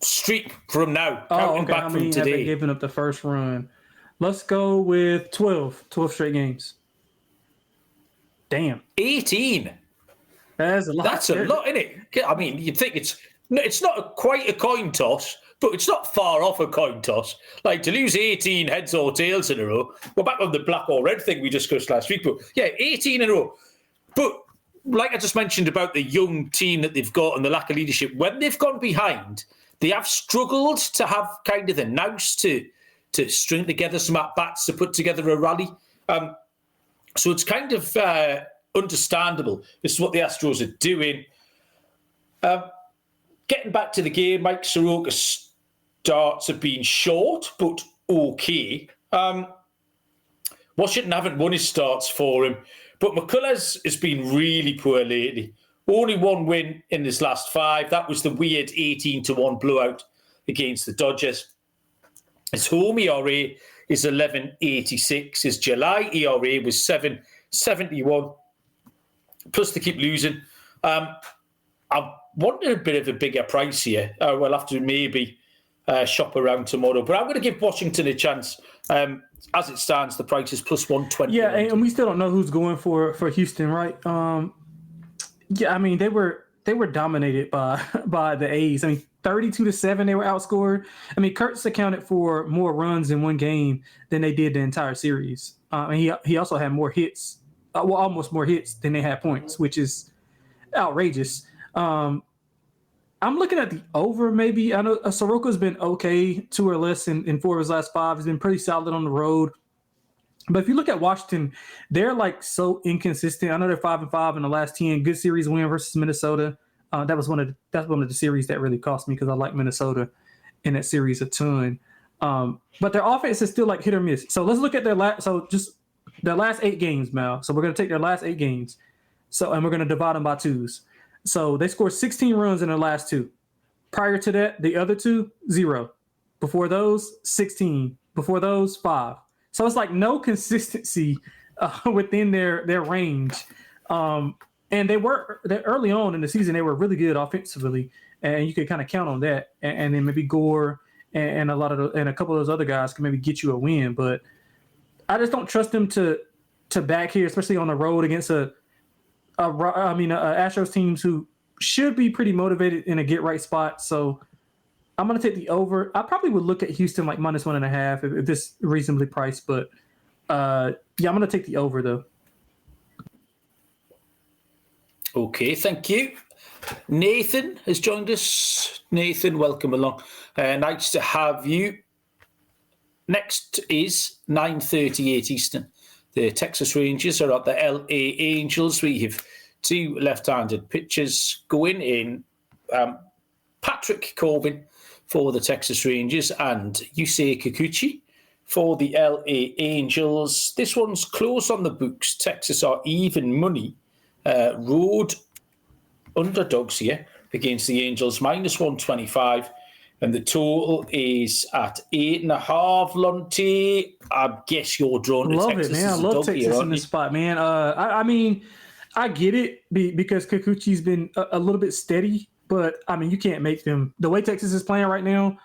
streak from now. Oh, okay. How many have they given up the first run? Let's go with 12. 12 straight games. Damn. 18. That's a lot. That's a lot, isn't it? I mean, you'd think it's not quite a coin toss, but it's not far off a coin toss. Like, to lose 18 heads or tails in a row, we're back on the black or red thing we discussed last week, but yeah, 18 in a row. But like I just mentioned about the young team that they've got and the lack of leadership, when they've gone behind, they have struggled to have kind of the nous to string together some at-bats to put together a rally. So it's kind of understandable. This is what the Astros are doing. Getting back to the game, Mike Soroka's starts have been short, but okay. Washington haven't won his starts for him, but McCullers has been really poor lately. Only one win in his last 5. That was the weird 18-1 blowout against the Dodgers. His home ERA is 11.86. His July ERA was 7.71. Plus, they keep losing. I wanted a bit of a bigger price here. We'll have to maybe shop around tomorrow. But I'm going to give Washington a chance. As it stands, the price is plus 120. Yeah, and we still don't know who's going for Houston, right? Yeah, I mean, they were dominated by the A's. I mean, 32-7, they were outscored. I mean, Kurtz accounted for more runs in one game than they did the entire series. And he also had more hits, almost more hits than they had points, which is outrageous. I'm looking at the over maybe. I know Soroka's been okay, 2 or less in 4 of his last 5. He's been pretty solid on the road. But if you look at Washington, they're like so inconsistent. I know they're 5-5 in the last 10. Good series win versus Minnesota. That's one of the series that really cost me because I like Minnesota in that series a ton. But their offense is still like hit or miss. So let's look at their last 8 games, Mal. So we're going to take their last 8 games. And we're going to divide them by twos. So they scored 16 runs in their last 2. Prior to that, the other 2, 0. Before those, 16. Before those, 5. So it's like no consistency within their range. And they're early on in the season, they were really good offensively, and you could kind of count on that. And then maybe Gore and a couple of those other guys can maybe get you a win. But I just don't trust them to back here, especially on the road against a Astros teams who should be pretty motivated in a get right spot. So I'm going to take the over. I probably would look at Houston like -1.5 if this reasonably priced, but I'm going to take the over though. Okay, thank you. Nathan has joined us. Nathan, welcome along. Nice to have you. Next is 9:38 Eastern. The Texas Rangers are at the LA Angels. We have 2 left-handed pitchers going in. Patrick Corbin for the Texas Rangers and Yusei Kikuchi for the LA Angels. This one's close on the books. Texas are even money. Road underdogs here against the Angels, -125. And the total is at 8.5. Lonte, I guess you're drawn to love Texas. It, man. I love Texas in this spot, man. I mean, I get it because Kikuchi's been a little bit steady, but I mean, you can't make them the way Texas is playing right now.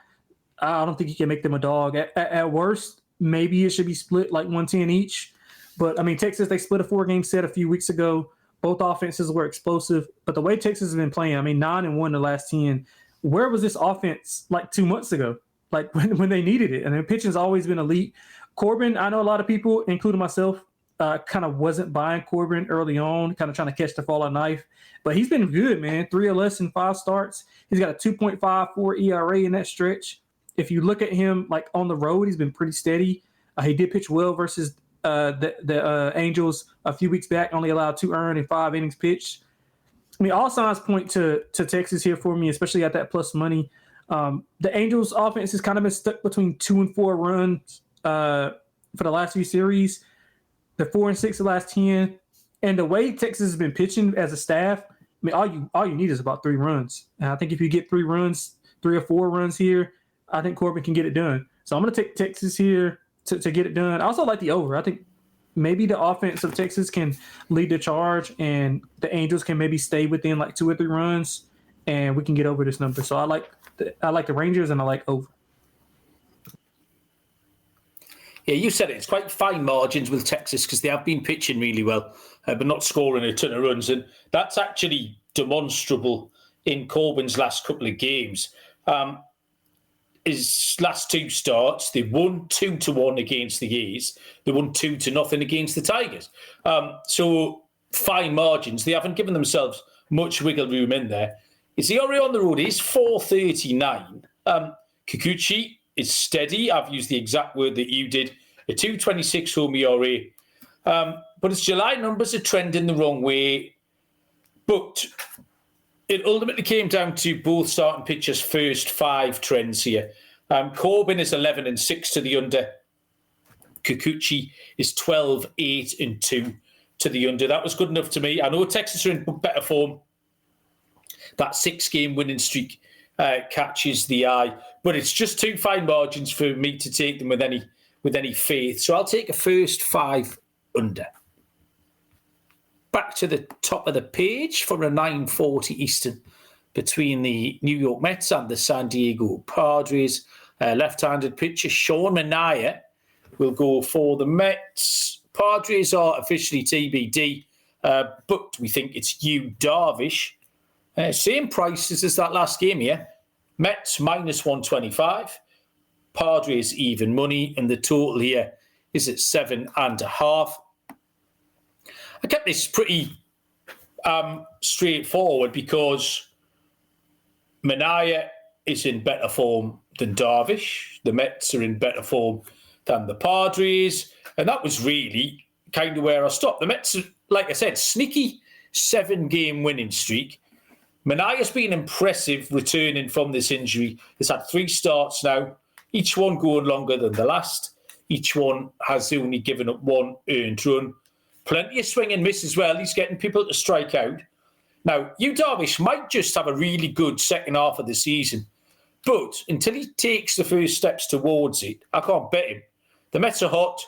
I don't think you can make them a dog. At worst, maybe it should be split like 110 each. But I mean, Texas, they split a 4-game set a few weeks ago. Both offenses were explosive, but the way Texas has been playing, I mean, 9-1 the last 10. Where was this offense like 2 months ago? Like when they needed it. And then pitching's always been elite. Corbin, I know a lot of people, including myself, kind of wasn't buying Corbin early on, kind of trying to catch the falling knife. But he's been good, man. 3 or less in 5 starts. He's got a 2.54 ERA in that stretch. If you look at him like on the road, he's been pretty steady. He did pitch well versus the Angels a few weeks back, only allowed 2 earned in 5 innings pitched. I mean, all signs point to Texas here for me, especially at that plus money. The Angels' offense has kind of been stuck between 2 and 4 runs for the last few series. They're 4 and 6 the last 10. And the way Texas has been pitching as a staff, I mean, all you need is about 3 runs. And I think if you get 3 runs, 3 or 4 runs here, I think Corbin can get it done. So I'm going to take Texas here to get it done. I also like the over. I think maybe the offense of Texas can lead the charge and the Angels can maybe stay within like 2 or 3 runs and we can get over this number. So I like the Rangers and I like over. Yeah, you said it. It's quite fine margins with Texas because they have been pitching really well, but not scoring a ton of runs. And that's actually demonstrable in Corbin's last couple of games. His last 2 starts, they won 2-1 against the A's. They won 2-0 against the Tigers. So fine margins. They haven't given themselves much wiggle room in there. His ERA on the road is 4.39. Kikuchi is steady. I've used the exact word that you did. A 2.26 home ERA. But his July numbers are trending the wrong way. But it ultimately came down to both starting pitchers' first 5 trends here. Corbin is 11-6 to the under. Kikuchi is 12-8-2 to the under. That was good enough to me. I know Texas are in better form. That 6-game winning streak catches the eye, but it's just too fine margins for me to take them with any faith. So I'll take a first 5 under. Back to the top of the page for a 9:40 Eastern between the New York Mets and the San Diego Padres. Left-handed pitcher Sean Manaea will go for the Mets. Padres are officially TBD, but we think it's Yu Darvish. Same prices as that last game here. Mets -125. Padres even money, and the total here is at 7.5. I kept this pretty straightforward because Manaea is in better form than Darvish. The Mets are in better form than the Padres. And that was really kind of where I stopped. The Mets, like I said, sneaky 7-game winning streak. Manaea's been impressive returning from this injury. He's had 3 starts now. each one going longer than the last. Each one has only given up one earned run. Plenty of swing and miss as well. He's getting people to strike out. Now, Yu Darvish might just have a really good second half of the season, but until he takes the first steps towards it, I can't bet him. The Mets are hot.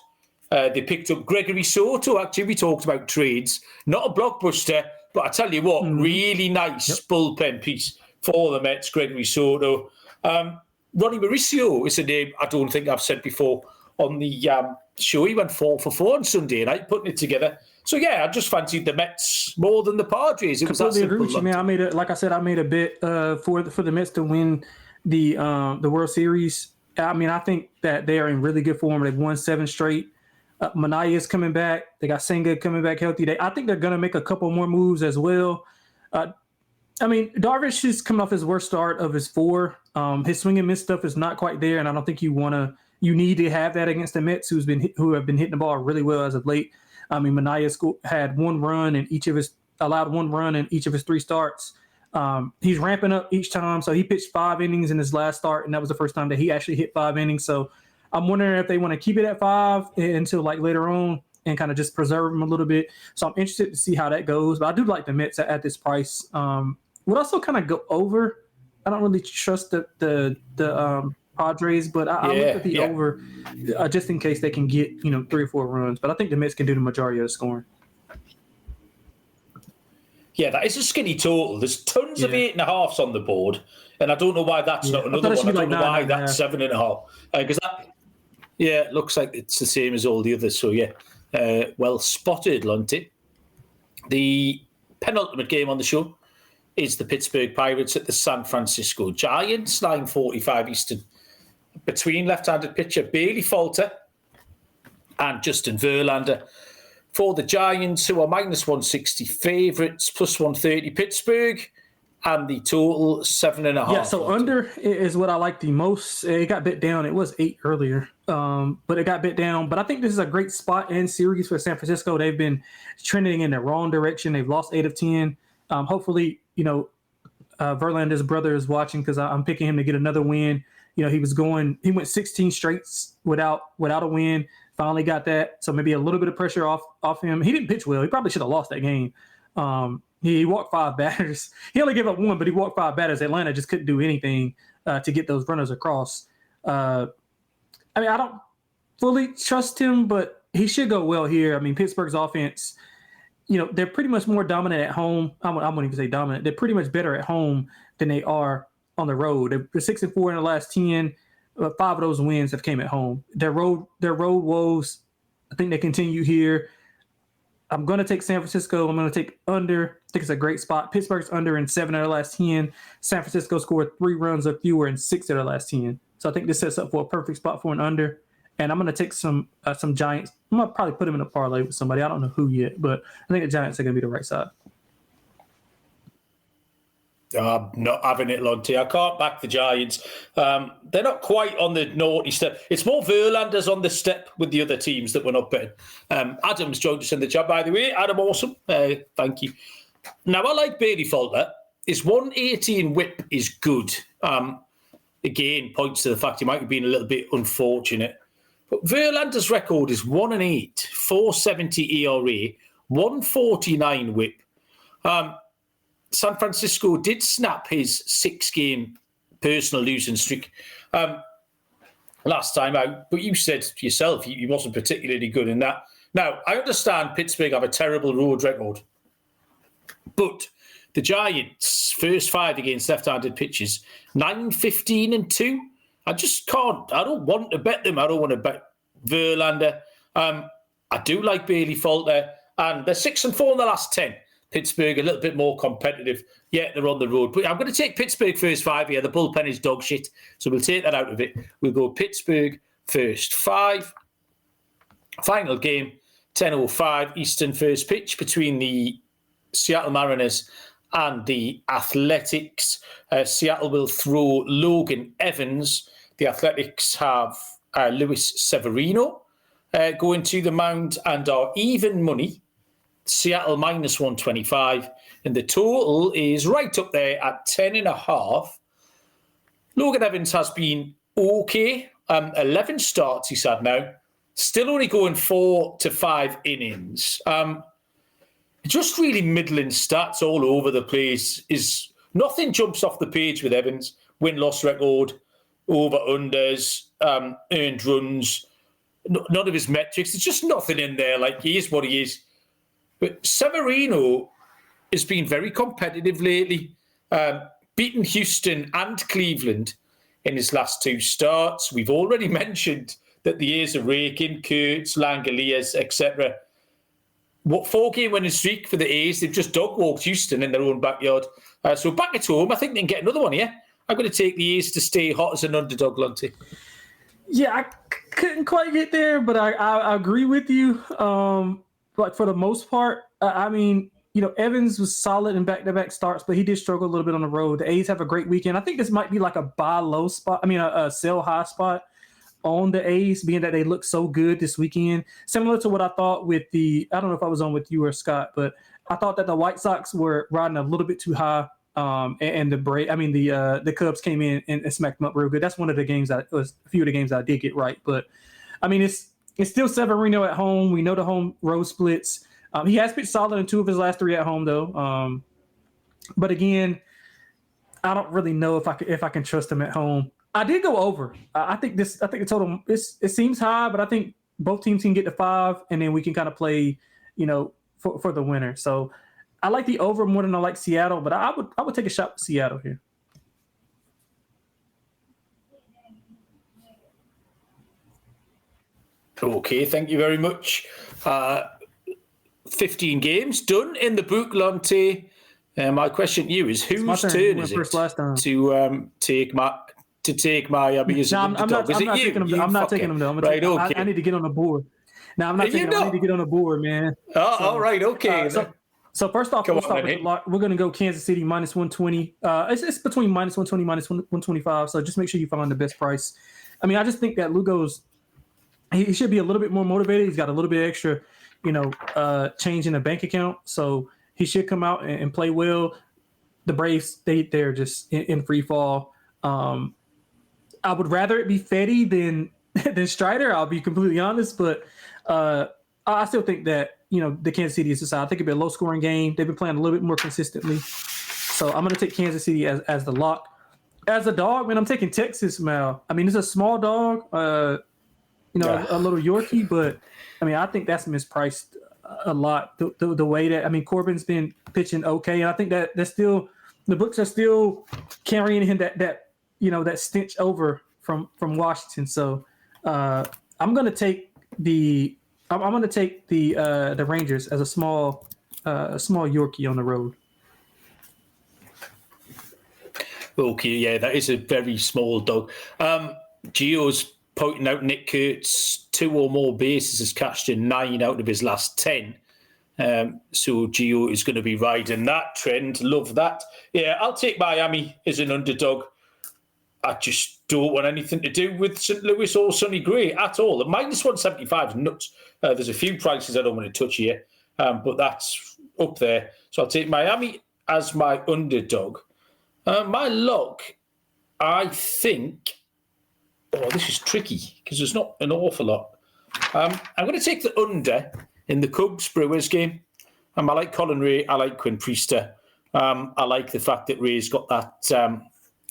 They picked up Gregory Soto. Actually, we talked about trades. Not a blockbuster, but I tell you what, really nice bullpen piece for the Mets, Gregory Soto. Ronnie Mauricio is a name I don't think I've said before on the show. He went 4 for 4 on Sunday night, putting it together. So, yeah, I just fancied the Mets more than the Padres. It was that simple. Agree with you, man. I made a bet for the Mets to win the World Series. I mean, I think that they are in really good form. They've won 7 straight. Manaea is coming back. They got Senga coming back healthy. I think they're going to make a couple more moves as well. I mean, Darvish is coming off his worst start of his 4. His swing and miss stuff is not quite there, and I don't think you need to have that against the Mets, who have been hitting the ball really well as of late. I mean, Manaea had allowed 1 run in each of his 3 starts. He's ramping up each time, so he pitched 5 innings in his last start, and that was the first time that he actually hit 5 innings. So I'm wondering if they want to keep it at 5 until like later on and kind of just preserve him a little bit. So I'm interested to see how that goes. But I do like the Mets at this price. Would also kind of go over. I don't really trust the Padres, but I look at the over just in case they can get 3 or 4 runs. But I think the Mets can do the majority of the scoring. Yeah, that is a skinny total. There's tons of 8.5s on the board, and I don't know why that's not another one. I don't know why that's 7.5. Because it looks like it's the same as all the others. So well spotted, Lonte. The penultimate game on the show is the Pittsburgh Pirates at the San Francisco Giants, 9:45 Eastern. Between left-handed pitcher Bailey Falter and Justin Verlander. For the Giants, who are -160 favourites, +130 Pittsburgh, and the total 7.5. Yeah, so under is what I like the most. It got bit down. It was 8 earlier, but it got bit down. But I think this is a great spot and series for San Francisco. They've been trending in the wrong direction. They've lost 8 of 10. Hopefully, Verlander's brother is watching because I'm picking him to get another win. He went 16 straights without a win. Finally got that. So maybe a little bit of pressure off him. He didn't pitch well. He probably should have lost that game. He walked 5 batters. He only gave up 1, but he walked 5 batters. Atlanta just couldn't do anything to get those runners across. I don't fully trust him, but he should go well here. I mean, Pittsburgh's offense, they're pretty much more dominant at home. I wouldn't even say dominant. They're pretty much better at home than they are on the road. They're 6-4 in the last 10. 5 of those wins have came at home. Their road woes, I think they continue here. I'm going to take San Francisco. I'm going to take under. I think it's a great spot. Pittsburgh's under in 7 of their last 10. San Francisco scored 3 runs or fewer in 6 of their last 10. So I think this sets up for a perfect spot for an under. And I'm going to take some Giants. I'm going to probably put them in a parlay with somebody. I don't know who yet, but I think the Giants are going to be the right side. I'm not having it, Lonte. I can't back the Giants. They're not quite on the naughty step. It's more Verlander's on the step with the other teams that we're not betting. Adam's joined us in the chat, by the way. Adam, awesome. Thank you. Now, I like Bailey Falter. His 118 whip is good. Again, points to the fact he might have been a little bit unfortunate. But Verlander's record is 1-8, 470 ERA, 149 whip. San Francisco did snap his 6-game personal losing streak last time out, but you said to yourself he wasn't particularly good in that. Now, I understand Pittsburgh have a terrible road record, but the Giants' first 5 against left-handed pitchers, 9-15-2. I just can't. I don't want to bet them. I don't want to bet Verlander. I do like Bailey Falter, and they're 6-4 in the last 10. Pittsburgh a little bit more competitive. Yeah, they're on the road. But I'm going to take Pittsburgh first 5 here. The bullpen is dog shit. So we'll take that out of it. We'll go Pittsburgh first 5. Final game, 10:05 Eastern first pitch between the Seattle Mariners and the Athletics. Seattle will throw Logan Evans. The Athletics have Luis Severino going to the mound and are even money. Seattle -125, and the total is right up there at 10.5. Logan Evans has been okay 11 starts he's had now. Still only going 4 to 5 innings. Just really middling stats all over the place. Nothing jumps off the page with Evans. Win-loss record, over-unders, earned runs. None of his metrics. There's just nothing in there. Like, he is what he is. But Severino has been very competitive lately. Beaten Houston and Cleveland in his last 2 starts. We've already mentioned that the A's are raking, Kurtz, Langoliers, etc. 4-game winning streak for the A's. They've just dog-walked Houston in their own backyard. So back at home, I think they can get another one here. I'm going to take the A's to stay hot as an underdog, Lonte. Yeah, I couldn't quite get there, but I agree with you. Like, for the most part, I mean, Evans was solid in back-to-back starts, but he did struggle a little bit on the road. The A's have a great weekend. I think this might be like a buy low spot. I mean, a sell high spot on the A's, being that they look so good this weekend. Similar to what I thought with I don't know if I was on with you or Scott, but I thought that the White Sox were riding a little bit too high, and the Cubs came in and smacked them up real good. That's one of the games a few of the games I did get right. But I mean, it's still Severino at home. We know the home road splits. He has pitched solid in 2 of his last 3 at home, though. But again, I don't really know if I can trust him at home. I did go over. I think the total it seems high, but I think both teams can get to 5, and then we can kind of play, for the winner. So I like the over more than I like Seattle, but I would take a shot with Seattle here. Okay, thank you very much. 15 games done in the book, Lonte. My question to you is, whose turn is it to take Miami as an underdog? Is it you? I'm not taking them, though. Right, okay. I need to get on the board. No, I'm not taking them. I need to get on the board, man. All right, okay. So first off, we'll start with the lock. We're going to go Kansas City minus 120. It's between minus 120, minus 125. So just make sure you find the best price. I mean, I just think that Lugo's he should be a little bit more motivated. He's got a little bit extra, change in the bank account. So he should come out and play well. The Braves, they're just in free fall. I would rather it be Fetty than Strider. I'll be completely honest, but I still think that the Kansas City is the side. I think it'll be a low scoring game. They've been playing a little bit more consistently, so I'm going to take Kansas City as the lock. As a dog, man, I'm taking Texas, Mal. I mean, it's a small dog, a little Yorkie, but I mean, I think that's mispriced a lot. The way that Corbin's been pitching okay, and I think that that's still the books are still carrying him that stench over from Washington. So I'm going to take the Rangers as a small Yorkie on the road. Okay, yeah, that is a very small dog. Gio's pointing out Nick Kurtz 2 or more bases has cashed in 9 out of his last 10. So Gio is going to be riding that trend. Love that. Yeah, I'll take Miami as an underdog. I just don't want anything to do with St. Louis or Sonny Gray at all. The minus 175 is nuts. There's a few prices I don't want to touch here, but that's up there. So I'll take Miami as my underdog. My lock, I think... Oh, this is tricky because there's not an awful lot. I'm going to take the under in the Cubs-Brewers game. I like Colin Ray. I like Quinn Priester. I like the fact that Ray's got that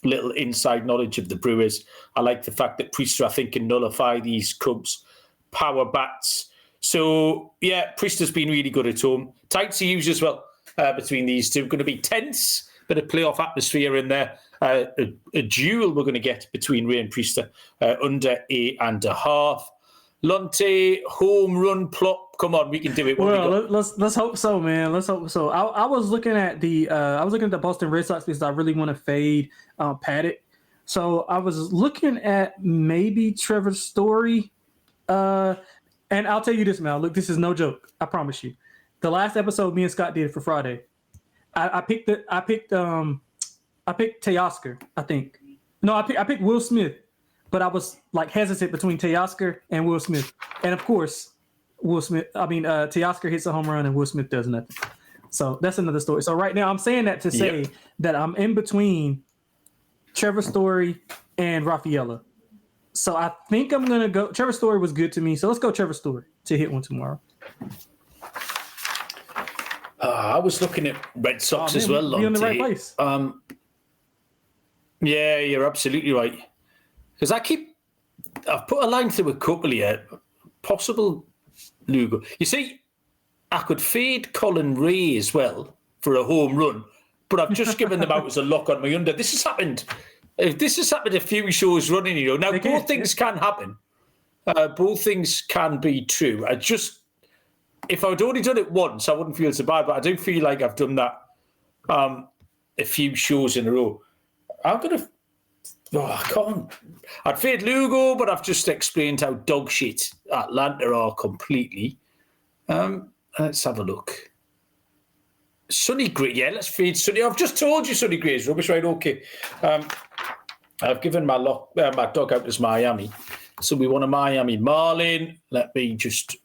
little inside knowledge of the Brewers. I like the fact that Priester, I think, can nullify these Cubs power bats. So, yeah, Priester's been really good at home. Tight to use as well between these two. Going to be tense, bit of playoff atmosphere in there. A duel we're going to get between Ray and Priester under 8.5. Lonte, home run plot. Come on, we can do it. Let's hope so, man. Let's hope so. I was looking at the Boston Red Sox because I really want to fade Paddock. So I was looking at maybe Trevor Story. And I'll tell you this, Mal. Look, this is no joke. I promise you. The last episode me and Scott did for Friday, I picked Teoscar, I think. No, I picked Will Smith, but I was like hesitant between Teoscar and Will Smith. And of course, Teoscar hits a home run and Will Smith does nothing. So that's another story. So right now I'm saying that to say that I'm in between Trevor Story and Rafaela. So I think I'm going to go. Trevor Story was good to me. So let's go Trevor Story to hit one tomorrow. I was looking at Red Sox as well, Lonte. You're in the right place. Yeah, you're absolutely right. Because I've put a line through a couple here. Possible Lugo. You see, I could fade Colin Ray as well for a home run, but I've just given them out as a lock on my under. This has happened. This has happened a few shows running, Now, both things can happen. Both things can be true. If I'd only done it once, I wouldn't feel so bad, but I do feel like I've done that a few shows in a row. I'm going to... I can't. I'd fade Lugo, but I've just explained how dog shit Atlanta are completely. Let's have a look. Sonny Gray. Yeah, let's fade Sonny. I've just told you Sonny Gray is rubbish, right? Okay. I've given my dog out as Miami. So we want a Miami Marlin. Let me just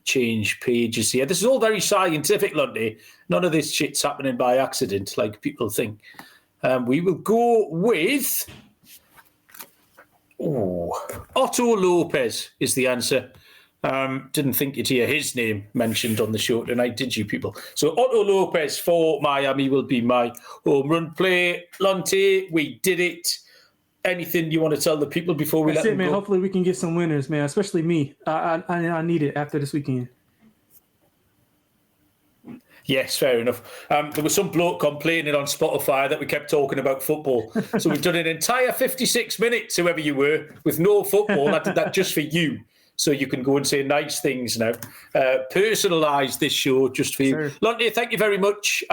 change pages here. This is all very scientific, Lundy. None of this shit's happening by accident, like people think. We will go with... Otto Lopez is the answer. Didn't think you'd hear his name mentioned on the show tonight, did you, people? So Otto Lopez for Miami will be my home run play. Lonte, we did it. Anything you want to tell the people before we let them go? Man. Hopefully we can get some winners, man, especially me. I need it after this weekend. Yes, fair enough. There was some bloke complaining on Spotify that we kept talking about football. So we've done an entire 56 minutes, whoever you were, with no football. I did that just for you. So you can go and say nice things now. Personalise this show just for you. Lonte, thank you very much.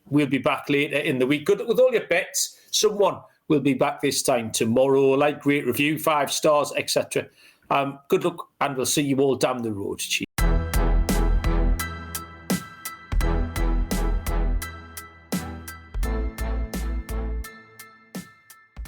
We'll be back later in the week. Good luck with all your bets. Someone will be back this time tomorrow. Like, rate, review, 5 stars, etc. Good luck, and we'll see you all down the road. Cheers.